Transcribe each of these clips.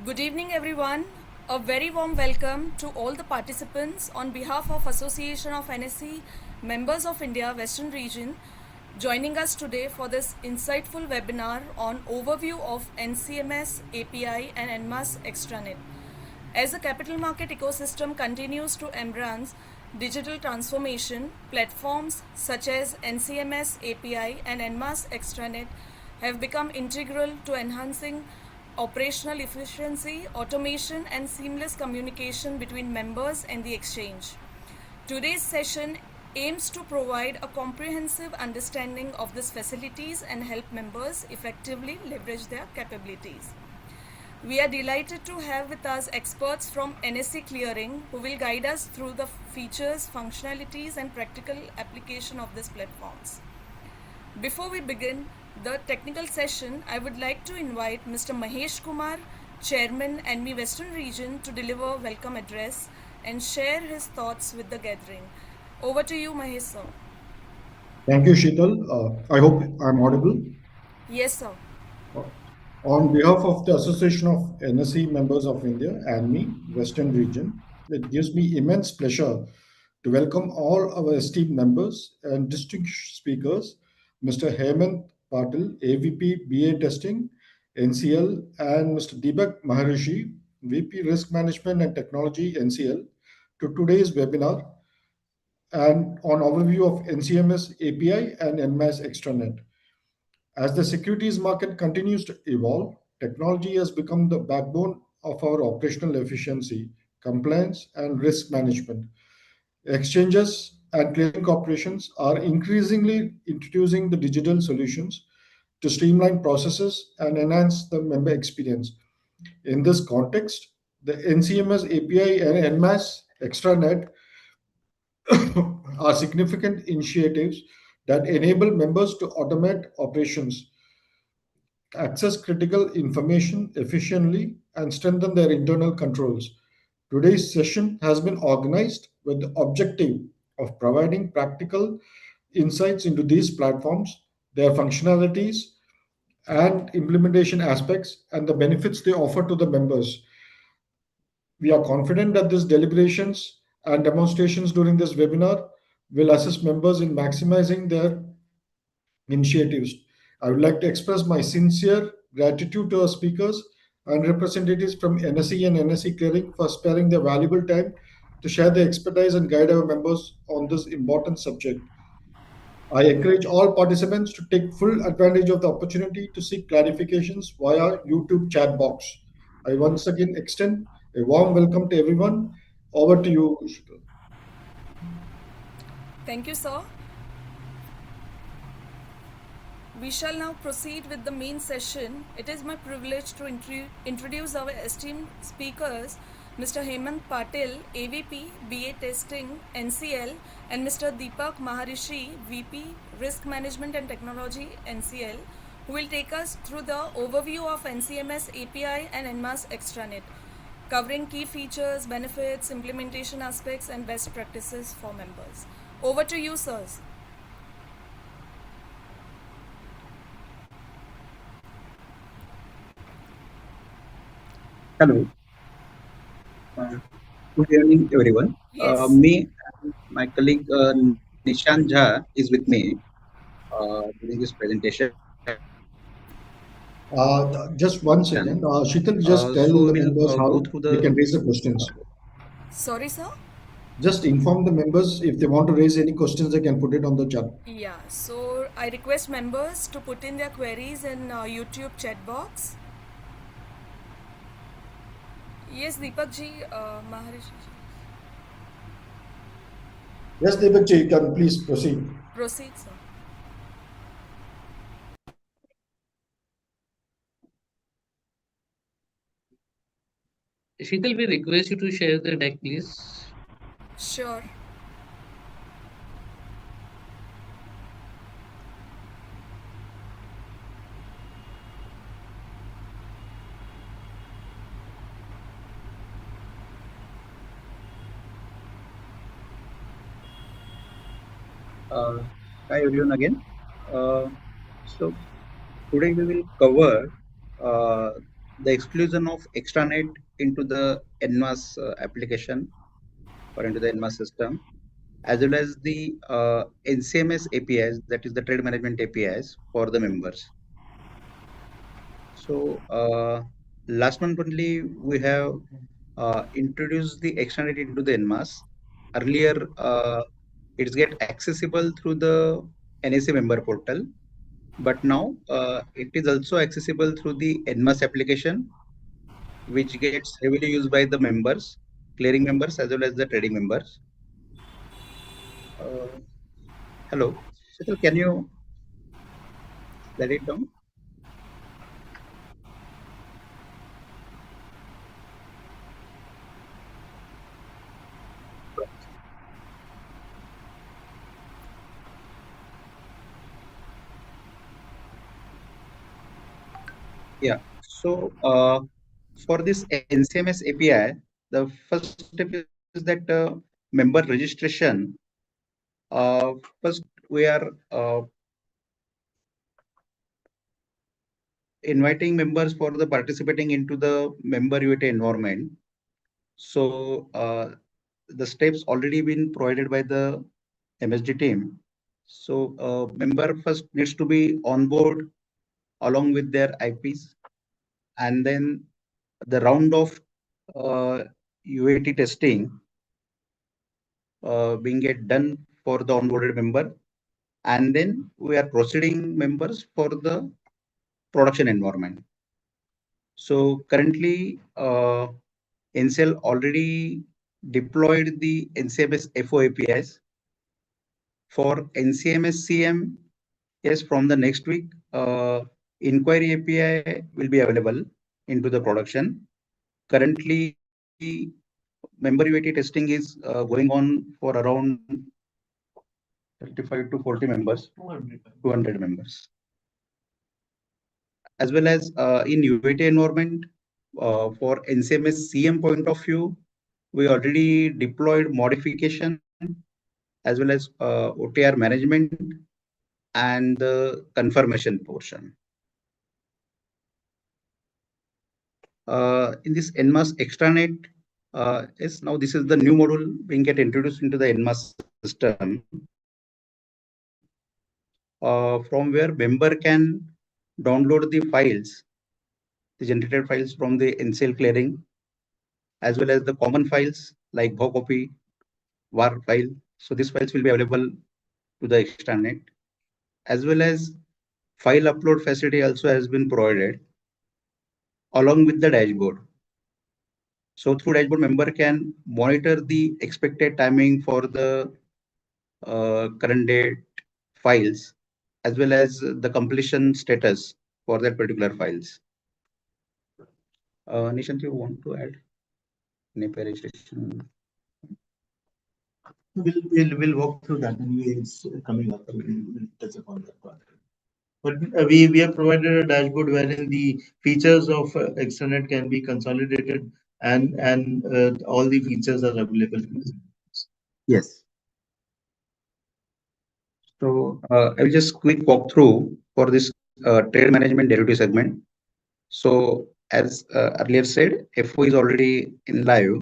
Good evening, everyone. A very warm welcome to all the participants on behalf of Association of NSE Members of India Western Region joining us today for this insightful webinar on overview of NCMS API and NMASS Extranet. As the capital market ecosystem continues to embrace digital transformation, platforms such as NCMS API and NMASS Extranet have become integral to enhancing operational efficiency, automation, and seamless communication between members and the exchange. Today's session aims to provide a comprehensive understanding of these facilities and help members effectively leverage their capabilities. We are delighted to have with us experts from NSE Clearing who will guide us through the features, functionalities, and practical application of these platforms. Before we begin the technical session, I would like to invite Mr. Mahesh Kumar, Chairman Anmi Western Region, to deliver a welcome address and share his thoughts with the gathering. Over to you, Mahesh sir. Thank you, Shital. I hope I'm audible. Yes, sir. On behalf of the Association of NSE Members of India, Anmi, Western Region, it gives me immense pleasure to welcome all our esteemed members and distinguished speakers, Mr. Hemant Patil, AVP BA Testing, NCL, and Mr. Deepak Maharishi, VP Risk Management and Technology, NCL, to today's webinar and on overview of NCMS API and NMASS Extranet. As the securities market continues to evolve, technology has become the backbone of our operational efficiency, compliance, and risk management. Exchanges and clearing corporations are increasingly introducing the digital solutions to streamline processes and enhance the member experience. In this context, the NCMS API and NMAS Extranet are significant initiatives that enable members to automate operations, access critical information efficiently, and strengthen their internal controls. Today's session has been organized with the objective of providing practical insights into these platforms, their functionalities, and implementation aspects, and the benefits they offer to the members. We are confident that these deliberations and demonstrations during this webinar will assist members in maximizing their initiatives. I would like to express my sincere gratitude to our speakers and representatives from NSE and NSE Clearing for sparing their valuable time to share their expertise and guide our members on this important subject. I encourage all participants to take full advantage of the opportunity to seek clarifications via YouTube chat box. I once again extend a warm welcome to everyone. Over to you, Shital. Thank you, sir. We shall now proceed with the main session. It is my privilege to introduce our esteemed speakers, Mr. Hemant Patil, AVP, BA Testing, NCL, and Mr. Deepak Maharishi, VP, Risk Management and Technology, NCL, who will take us through the overview of NCMS API and NMASS Extranet, covering key features, benefits, implementation aspects, and best practices for members. Over to you, sirs. Hello. Good evening, everyone. Yes. Me and my colleague Nishan Jha is with me during this presentation. Just one second. Shital, just tell So the we members will go how through they the. can raise the questions. Sorry, sir. Just inform the members if they want to raise any questions, they can put it on the chat. Yeah, so I request members to put in their queries in YouTube chat box. Yes, Deepak ji, Maharishi ji. Yes, Deepak, you can please proceed. Proceed, sir. Shital, we request you to share the deck, please. Sure. Hi, everyone, again. So today we will cover the exclusion of extranet into the NMAS application or into the NMAS system, as well as the NCMS APIs, that is the trade management APIs for the members. So last month only we have introduced the extranet into the NMAS. Earlier, it's get accessible through the NAC member portal, but now it is also accessible through the NMAS application, which gets heavily used by the members, clearing members as well as the trading members. Hello, Shital, can you let it down? Yeah. So for this NCMS API, the first step is that member registration. First, we are inviting members for the participating into the member UAT environment. So the steps already been provided by the MSD team. So member first needs to be on board along with their IPs, and then the round of UAT testing being get done for the onboarded member, and then we are proceeding members for the production environment. So currently, NCL already deployed the NCMS FO APIs for NCMS CM. Yes, from the next week, inquiry API will be available into the production. Currently, member UAT testing is going on for around 35 to 40 members, 200 members. As well as in UAT environment, for NCMS CM point of view, we already deployed modification as well as OTR management and the confirmation portion. In this NMASS Extranet, yes, now this is the new module being get introduced into the NMASS system, from where member can download the files, the generated files from the NCL clearing, as well as the common files like BO copy, WAR file. So these files will be available to the extranet, as well as file upload facility also has been provided along with the dashboard. So through dashboard, member can monitor the expected timing for the current date files, as well as the completion status for that particular files. Nishant, you want to add any registration? We'll walk through that anyway. It's coming up. We'll touch upon that part. But we have provided a dashboard wherein the features of extranet can be consolidated and all the features are available. Yes. So I will just quick walk through for this trade management derivative segment. So as earlier said, FO is already in live.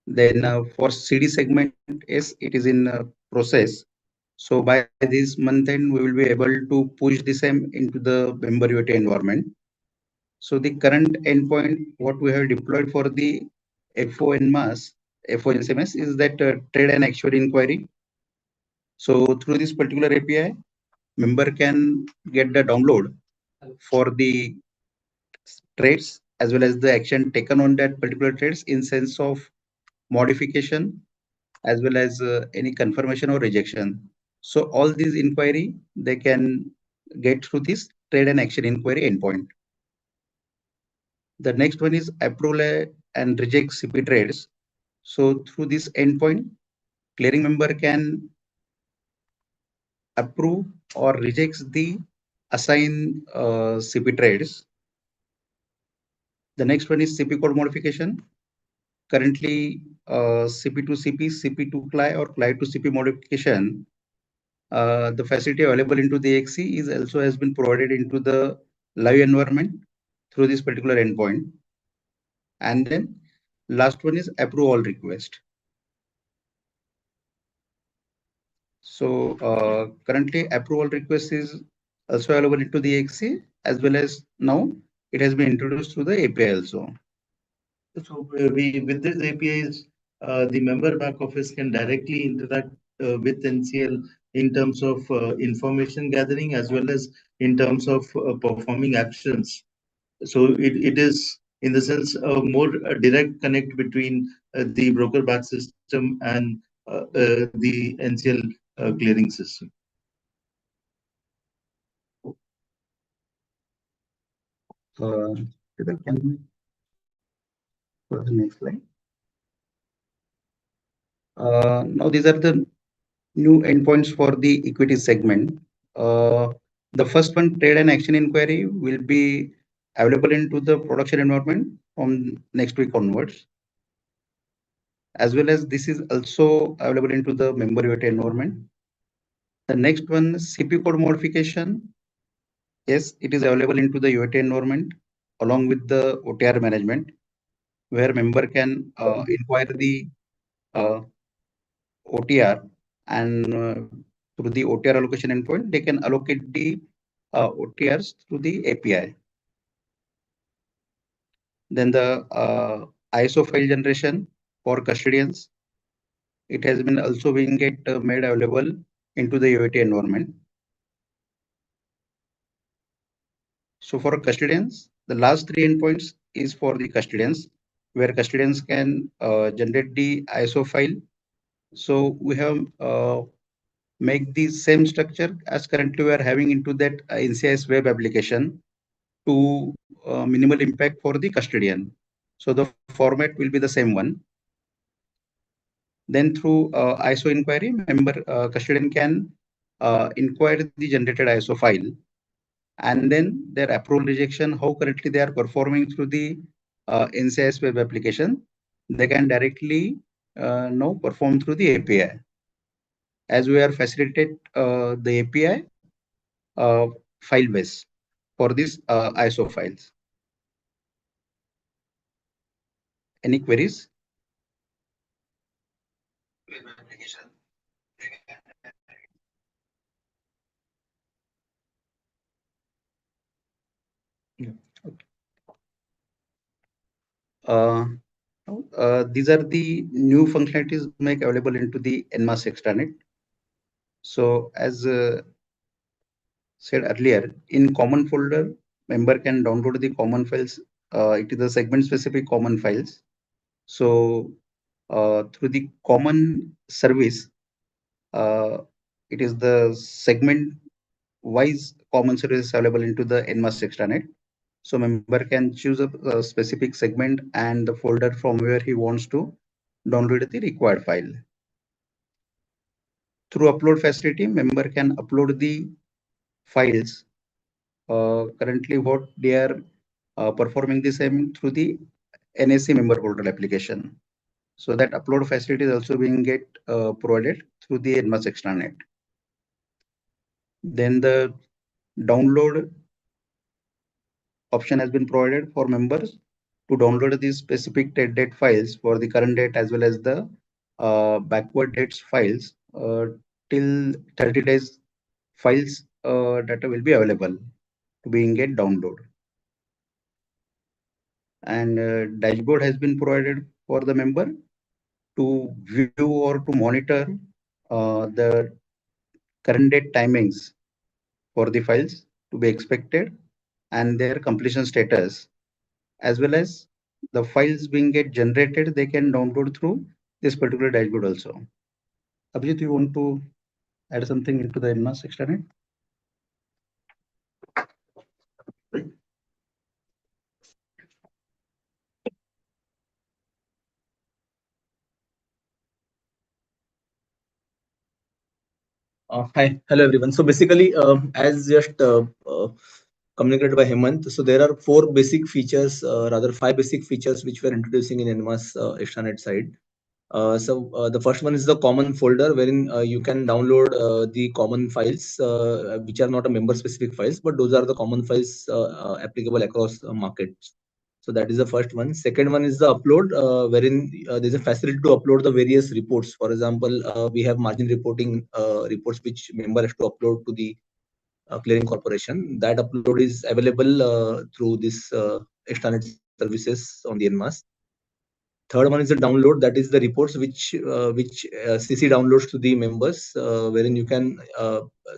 Then for CD segment, yes, it is in process. So by this month end, we will be able to push the same into the member UAT environment. So the current endpoint, what we have deployed for the FO NMAS, FO NCMS is that trade and actual inquiry. So through this particular API, member can get the download for the trades as well as the action taken on that particular trades in sense of modification as well as any confirmation or rejection. So all these inquiry they can get through this trade and action inquiry endpoint. The next one is approval and reject CP trades. So through this endpoint, clearing member can approve or rejects the assigned CP trades. The next one is CP code modification. Currently, CP to CP, CP to CLI or CLI to CP modification, the facility available into the XC is also has been provided into the live environment. through this particular endpoint. And then last one is approve all request. So currently approval request is also available into the XC, as well as now it has been introduced through the API also. So we with these APIs, the member back office can directly interact with NCL in terms of information gathering as well as in terms of performing actions. So it is in the sense a more direct connect between the broker back system and the NCL clearing system. Deepak, can we go to the next slide? Now these are the new endpoints for the equity segment. The first one, trade and action inquiry, will be available into the production environment from next week onwards. As well as this is also available into the member UAT environment. The next one, CP code modification. Yes, it is available into the UAT environment along with the OTR management, where member can inquire the OTR, and through the OTR allocation endpoint, they can allocate the OTRs through the API. Then the ISO file generation for custodians, it has been also being made available into the UAT environment. So for custodians, the last three endpoints is for the custodians, where custodians can generate the ISO file. So we have make the same structure as currently we are having into that NCIS web application to minimal impact for the custodian. So the format will be the same one. Then through ISO inquiry, member custodian can inquire the generated ISO file, and then their approval rejection, how currently they are performing through the NCIS web application, they can directly now perform through the API. As we are facilitate the API file base for these ISO files. Any queries? Yeah. These are the new functionalities make available into the NMASS Extranet. So as said earlier, in common folder, member can download the common files. It is the segment specific common files. So through the common service, it is the segment wise common service available into the NMASS Extranet. So member can choose a specific segment and the folder from where he wants to download the required file. Through upload facility, member can upload the files. Currently, what they are performing the same through the NAC member portal application. So that upload facility is also being provided through the NMASS Extranet. Then the download option has been provided for members to download these specific date files for the current date as well as the backward dates files till 30 days files data will be available to being download. And dashboard has been provided for the member to view or to monitor the current date timings for the files to be expected and their completion status, as well as the files being generated, they can download through this particular dashboard also. Abhijit, you want to add something into the NMASS Extranet? Hi, hello everyone. So basically, as just communicated by Hemant, so there are four basic features, rather five basic features which we are introducing in NMASS Extranet side. The first one is the common folder wherein you can download the common files which are not a member specific files, but those are the common files applicable across markets. So that is the first one. Second one is the upload, wherein there's a facility to upload the various reports. For example, we have margin reporting reports which member has to upload to the clearing corporation. That upload is available through this extranet services on the NMAS. Third one is the download. That is the reports which CC downloads to the members, wherein you can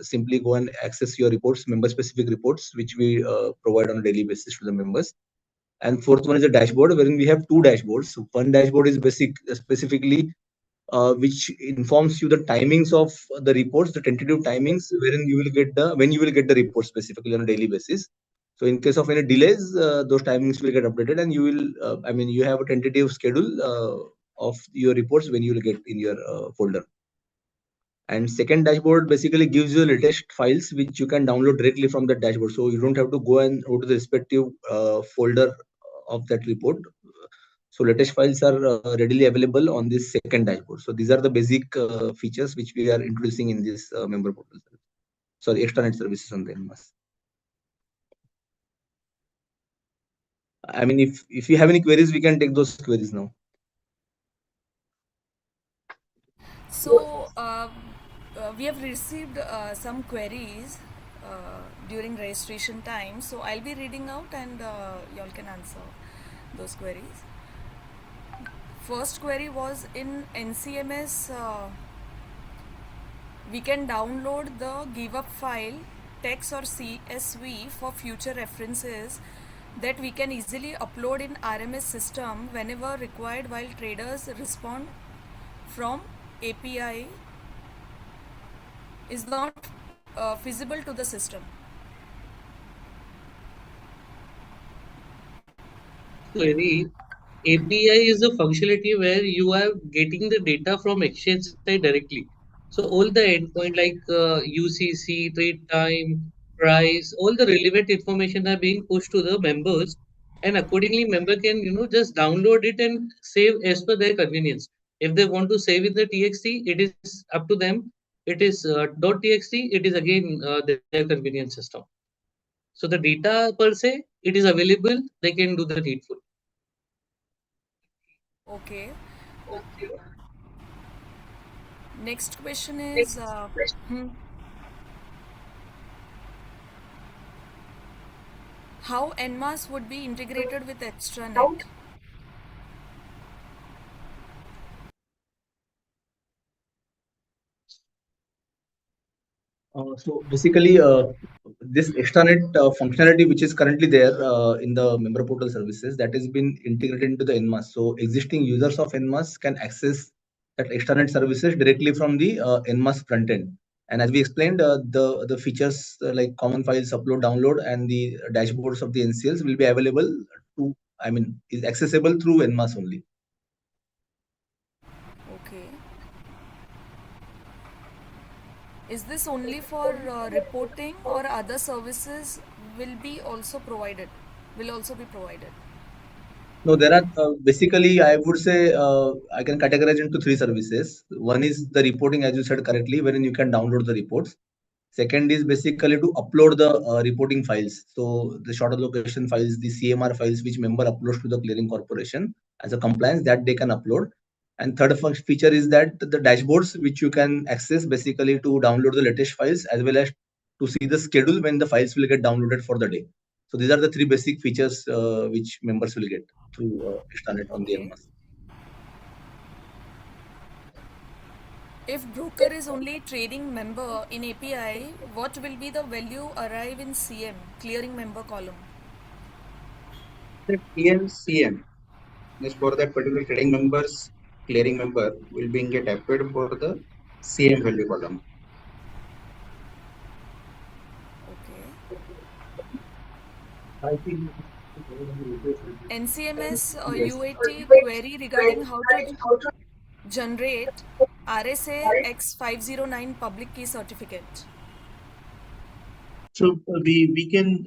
simply go and access your reports, member specific reports, which we provide on a daily basis to the members. And fourth one is a dashboard, wherein we have two dashboards. So one dashboard is specifically which informs you the timings of the reports, the tentative timings, wherein you will get when you will get the report specifically on a daily basis. So in case of any delays, those timings will get updated, and you will, you have a tentative schedule of your reports when you will get in your folder. And second dashboard basically gives you the latest files which you can download directly from the dashboard. So you don't have to go to the respective folder of that report. So latest files are readily available on this second dashboard. So these are the basic features which we are introducing in this member portal. Sorry, extranet services on the NMAS. If you have any queries, we can take those queries now. So, we have received some queries during registration time. So, I'll be reading out and y'all can answer those queries. First query was in NCMS. We can download the give up file, text or CSV for future references that we can easily upload in RMS system whenever required while traders respond from API is not feasible to the system. Query API is a functionality where you are getting the data from exchange side directly. So all the endpoint like UCC, trade time, price, all the relevant information are being pushed to the members, and accordingly member can just download it and save as per their convenience. If they want to save in the TXT, it is up to them. It is .txt. It is again their convenience system. So the data per se, it is available. They can do the needful. Okay. Next question is how NMAS would be integrated with Extranet? So basically, this extranet functionality which is currently there in the member portal services, that has been integrated into the NMAS. So existing users of NMAS can access that extranet services directly from the NMAS front end. And as we explained, the features like common files upload, download, and the dashboards of the NCLs will be available is accessible through NMAS only. Okay. Is this only for reporting or other services will also be provided? No, there are basically, I would say, I can categorize into three services. One is the reporting, as you said correctly, wherein you can download the reports. Second is basically to upload the reporting files. So the short allocation files, the CMR files, which member uploads to the clearing corporation as a compliance, that they can upload. And third feature is that the dashboards, which you can access basically to download the latest files as well as to see the schedule when the files will get downloaded for the day. So these are the three basic features which members will get through extranet on the Okay. NMAS. If broker is only trading member in API, what will be the value arrive in CM, clearing member column? The TLCM is for that particular trading members, clearing member will be get applied for the CM value column. Okay. I think NCMS yes. UAT query regarding how to generate RSA X509 public key certificate. So we can,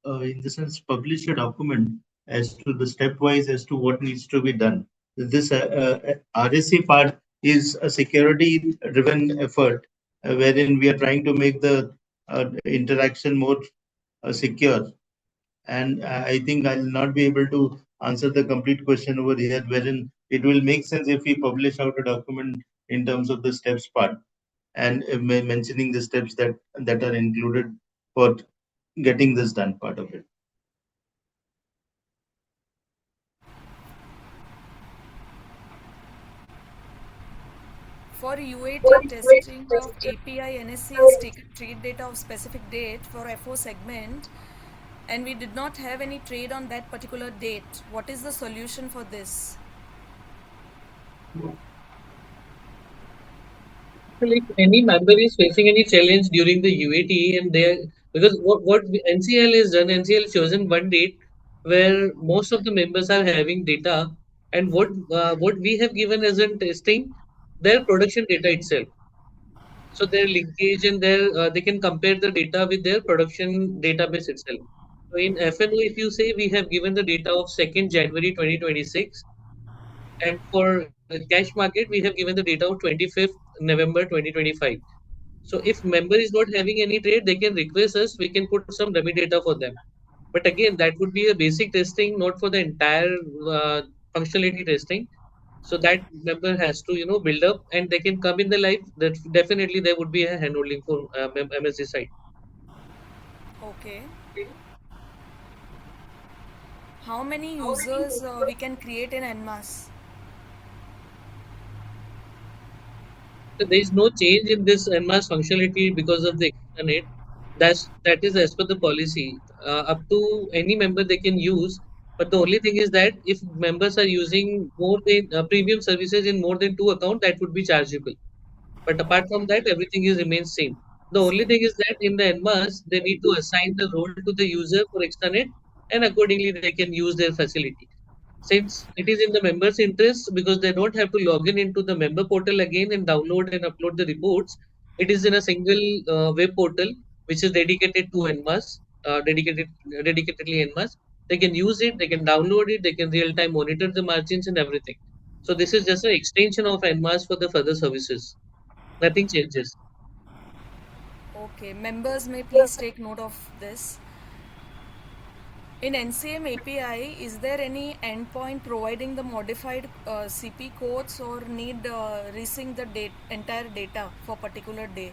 in the sense, publish a document as to the stepwise as to what needs to be done. this RSC part is a security-driven effort wherein we are trying to make the interaction more secure. And I think I'll not be able to answer the complete question over here, wherein it will make sense if we publish out a document in terms of the steps part and mentioning the steps that are included for getting this done part of it. For UAT testing of API, NSC has taken trade data of specific date for FO segment, and we did not have any trade on that particular date. What is the solution for this? Well, if any member is facing any challenge during the UAT and they because what NCL is done, NCL chosen one date where most of the members are having data, and what we have given as in testing their production data itself. So their linkage and their they can compare the data with their production database itself. So in FNO, if you say we have given the data of 2nd January 2026, and for cash market we have given the data of 25th November 2025. So if member is not having any trade, they can request us. We can put some dummy data for them. But again, that would be a basic testing, not for the entire functionality testing. So that member has to build up, and they can come in the live. That definitely there would be a handholding for MSG side. Okay. How many users we can create in NMAS? So there is no change in this NMAS functionality because of the extranet. That is as per the policy. Up to any member they can use, but the only thing is that if members are using more than premium services in more than two accounts, that would be chargeable. But apart from that, everything is remains same. The only thing is that in the NMAS, they need to assign the role to the user for extranet, and accordingly they can use their facility. Since it is in the members' interest because they don't have to log in into the member portal again and download and upload the reports, it is in a single web portal which is dedicated to NMAS, dedicatedly NMAS. They can use it, they can download it, they can real time monitor the margins and everything. So this is just an extension of NMAS for the further services. Nothing changes. Okay, members may please take note of this. In NCM API, is there any endpoint providing the modified CP codes or need resync the entire data for particular day?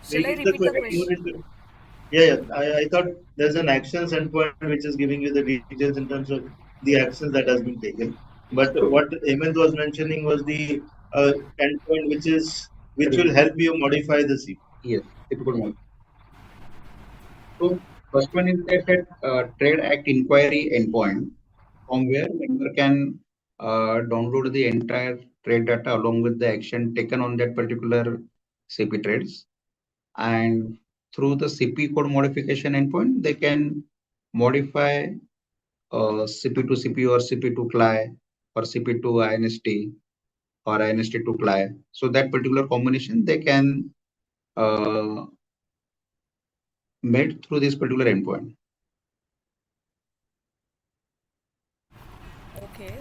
Shall I Maybe the repeat the question more question? into yeah. I thought there's an actions endpoint which is giving you the details in terms of the actions that has been taken. But what Hemant was mentioning was the endpoint which will help you modify the CP. Yes, it could one. So first one is that Trade Act inquiry endpoint from where member can download the entire trade data along with the action taken on that particular CP trades. And through the CP code modification endpoint, they can modify CP to CP or CP to CLI or CP to INST or INST to CLI. So that particular combination they can made through this particular endpoint. Okay.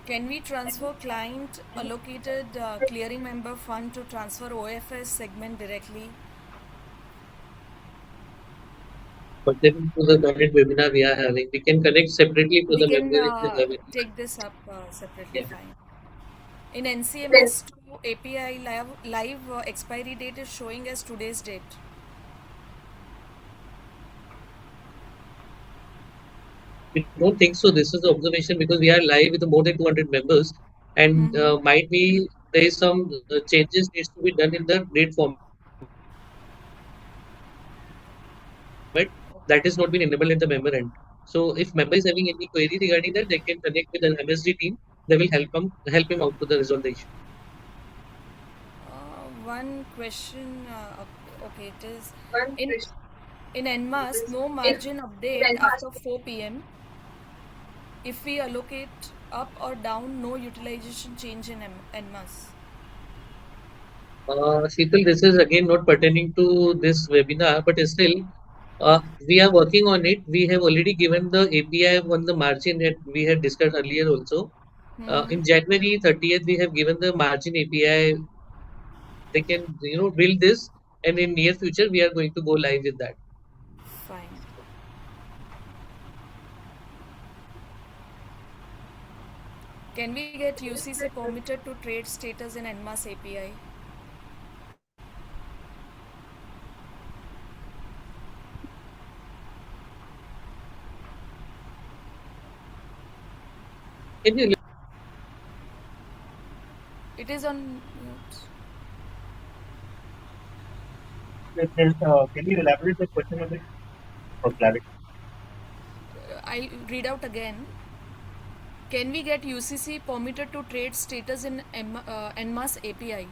Can we transfer client allocated clearing member fund to transfer OFS segment directly? But then to the current webinar we are having, we can connect separately for We the can member in the webinar. take this up separately, Yeah. fine. In NCMS 2 API live expiry date is showing as today's date. We don't think so. This is the observation because we are live with more than 200 members, and Mm-hmm. might be there is some changes needs to be done in the date format that is not been enabled at the member end. So if member is having any query regarding that, they can connect with an MSD team. They will help him out to the resolve the issue. One question. Okay, it is in in NMAS no margin update after 4 p.m. If we allocate up or down, no utilization change in NMAS. Shital, this is again not pertaining to this webinar, but still, we are working on it. We have already given the API on the margin that we had discussed earlier also. In January 30th, we have given the margin API. They can, build this, and in near future, we are going to go live with that. Fine. Can we get UCC permitted to trade status in NMASS API? Can you It is on mute. Can you elaborate the question a bit for clarity? I'll read out again. Can we get UCC permitted to trade status in NMASS API?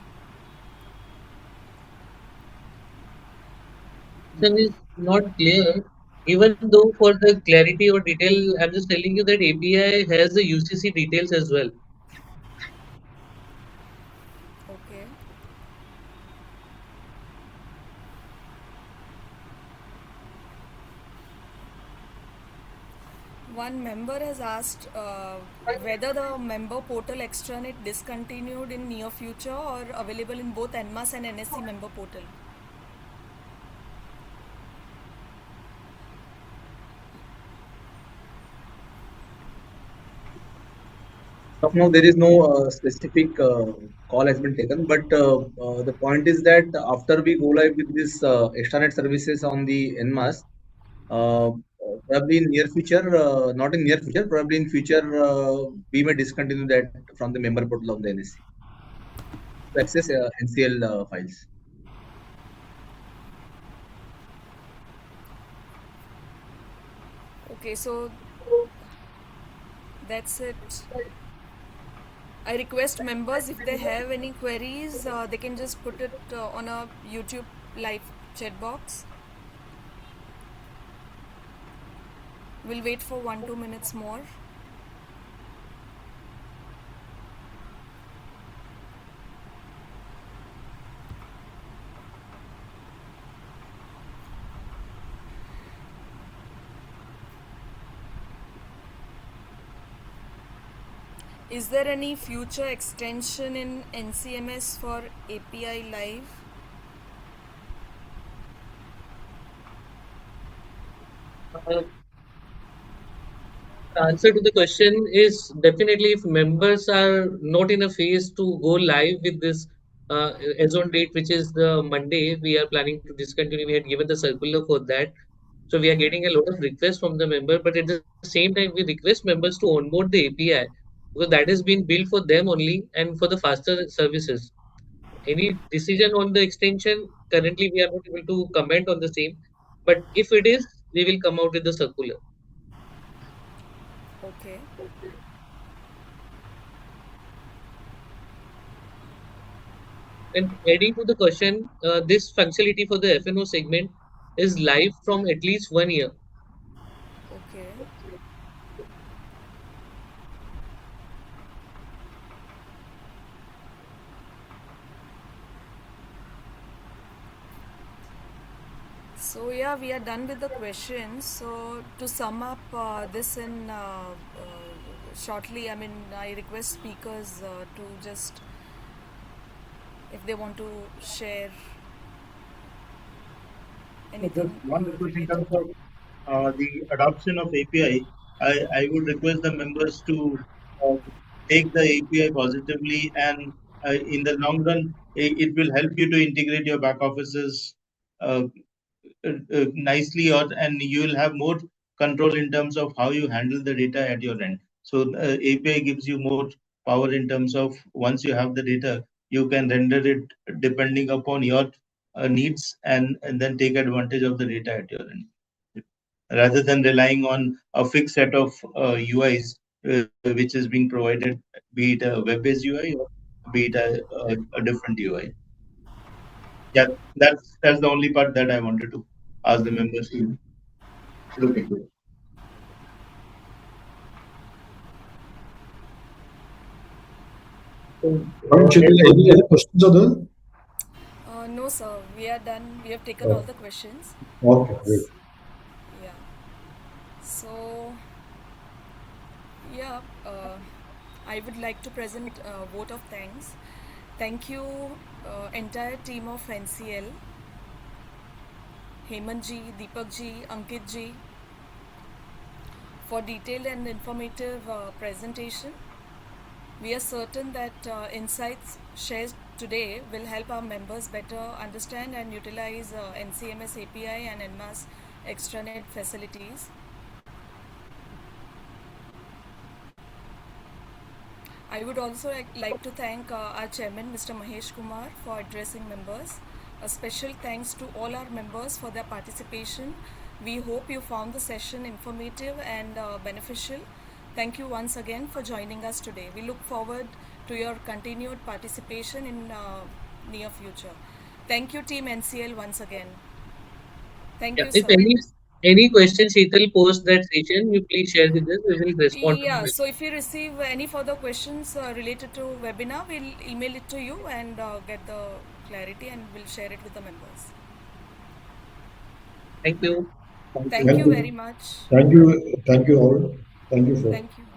question is not clear, even though for the clarity or detail, I'm just telling you that API has the UCC details as well. Okay. One member has asked whether the member portal extranet discontinued in near future or available in both NMAS and NSC member portal. Of now, there is no specific call has been taken, but the point is that after we go live with this extranet services on the NMAS, probably in near future, not in near future, probably in future, we may discontinue that from the member portal of the NSC to access NCL files. Okay, so that's it. I request members if they have any queries, they can just put it on a YouTube live chat box. We'll wait for 1-2 minutes more. Is there any future extension in NCMS for API Live? Answer to the question is definitely if members are not in a phase to go live with this as on date, which is the Monday, we are planning to discontinue. We had given the circular for that. So we are getting a lot of requests from the member, but at the same time, we request members to onboard the API because that has been built for them only and for the faster services. Any decision on the extension, currently we are not able to comment on the same, but if it is, we will come out with the circular. Okay. And adding to the question, this functionality for the FNO segment is live from at least 1 year. Okay. So yeah, we are done with the questions. So to sum up this in shortly, I mean, I request speakers to just, if they want to share anything. Just one request in related. terms of the adoption of API. I would request the members to uh, take the API positively, and in the long run, it will help you to integrate your back offices uh, nicely, and you will have more control in terms of how you handle the data at your end. So API gives you more power in terms of once you have the data, you can render it depending upon your needs, and then take advantage of the data at your end, rather than relying on a fixed set of UIs which is being provided, be it a web-based UI or be it a different UI. Yeah, that's the only part that I wanted to ask the members to look into. Shital, any other questions are there? we are done. We have taken all the questions. Okay, great. Yeah. So, yeah, I would like to present a vote of thanks. Thank you, entire team of NCL, Hemant ji, Deepak ji, Ankit ji, for detailed and informative presentation. We are certain that insights shared today will help our members better understand and utilize NCMS API and NMASS Extranet facilities. I would also like to thank our chairman, Mr. Mahesh Kumar, for addressing members. A special thanks to all our members for their participation. We hope you found the session informative and beneficial. Thank you once again for joining us today. We look forward to your continued participation in near future. Thank you, Team NCL, once again. Thank Yeah, you, if sir. any questions Shital post that session, you please share with us. We will respond to Yeah, them. so if you receive any further questions related to webinar, we'll email it to you and get the clarity, and we'll share it with the members. Thank you. Thank you very much. Thank you. Thank you all. Thank you for. Thank you.